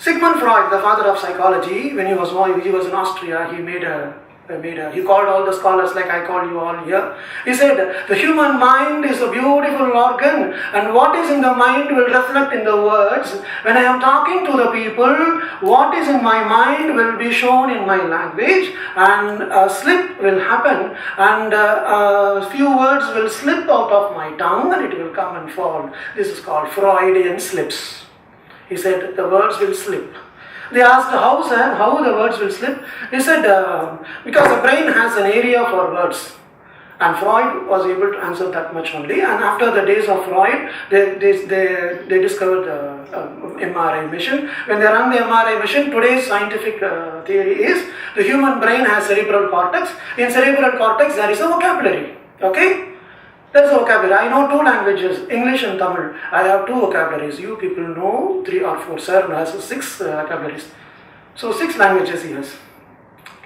Sigmund Freud, the father of psychology, when he was in Austria, he called all the scholars like I call you all here. He said, the human mind is a beautiful organ, and what is in the mind will reflect in the words. When I am talking to the people, what is in my mind will be shown in my language, and a slip will happen, and a few words will slip out of my tongue, and it will come and fall. This is called Freudian slips. He said, the words will slip. They asked, how, sir, how the words will slip? He said, because the brain has an area for words. And Freud was able to answer that much only. And after the days of Freud, they discovered the MRI machine. When they run the MRI machine, today's scientific theory is the human brain has cerebral cortex. In cerebral cortex, there is a vocabulary. Okay? There is a vocabulary. I know 2 languages, English and Tamil. I have 2 vocabularies. You people know 3 or 4. Sir has 6 vocabularies. So 6 languages he has.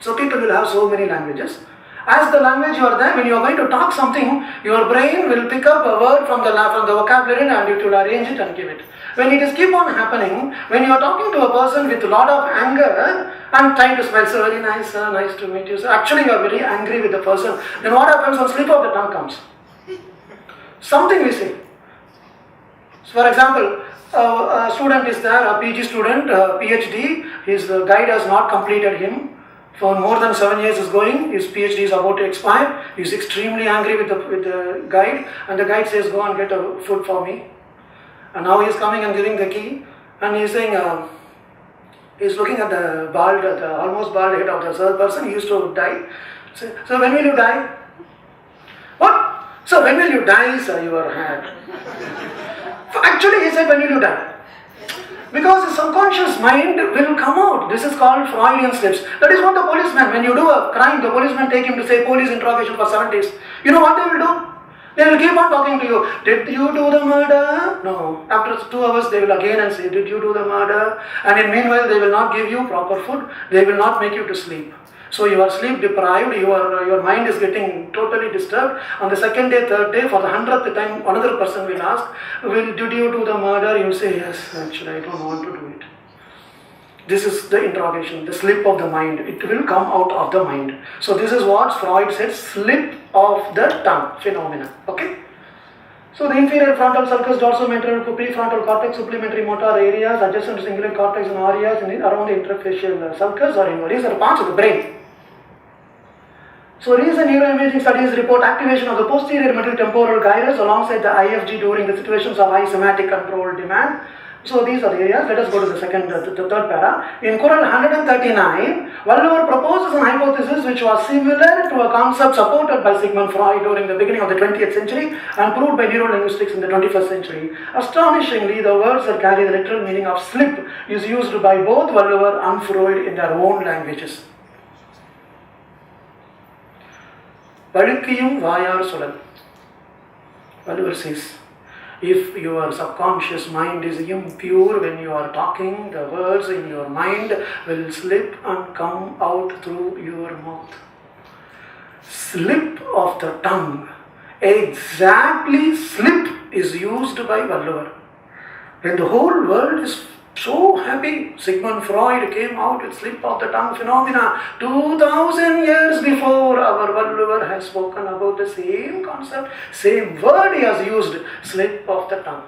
So people will have so many languages. As the language you are there, when you are going to talk something, your brain will pick up a word from the vocabulary and it will arrange it and give it. When it is keep on happening, when you are talking to a person with a lot of anger and trying to smile, so very nice, sir, nice to meet you, sir. Actually you are very angry with the person. Then what happens when slip of the tongue comes? Something we say. So for example, a student is there, a PG student, PhD, his guide has not completed him. For more than 7 years is going, his PhD is about to expire. He is extremely angry with the guide, and the guide says, go and get a food for me. And now he is coming and giving the key, and he is saying, he is looking at the almost bald head of the third person. He used to die. So when will you die? What? So when will you die, sir, your hand? Actually, he said, when will you die? Because his subconscious mind will come out. This is called Freudian slips. That is what the policeman, when you do a crime, the policeman take him to say police interrogation for 7 days. You know what they will do? They will keep on talking to you. Did you do the murder? No. After 2 hours, they will again and say, did you do the murder? And in meanwhile, they will not give you proper food. They will not make you to sleep. So you are sleep deprived, your mind is getting totally disturbed. On the 2nd day, 3rd day, for the 100th time, another person will ask, did you do the murder? You say, yes, actually I don't want to do it. This is the interrogation, the slip of the mind. It will come out of the mind. So this is what Freud said, slip of the tongue phenomena. Okay? So the inferior frontal sulcus, dorsolateral prefrontal cortex, supplementary motor areas, adjacent to cingulate cortex and areas around the interfacial sulcus or inward. These are parts of the brain. So recent neuroimaging studies report activation of the posterior middle temporal gyrus alongside the IFG during the situations of high somatic control demand. So these are the areas. Let us go to the third para. In Quran 139, Wallower proposes an hypothesis which was similar to a concept supported by Sigmund Freud during the beginning of the 20th century and proved by neurolinguistics in the 21st century. Astonishingly, the words that carry the literal meaning of slip is used by both Wallower and Freud in their own languages. Padukiyum Vayar Solal. Wallower says, if your subconscious mind is impure, when you are talking, the words in your mind will slip and come out through your mouth. Slip of the tongue. Exactly slip is used by Wallower. When the whole world is so happy, Sigmund Freud came out with slip of the tongue phenomena. 2000 years before, our Wallower has spoken about the same concept, same word he has used, slip of the tongue.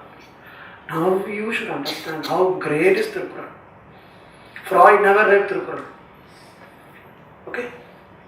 Now you should understand how great is Thirukkural. Freud never read Thirukkural. Okay?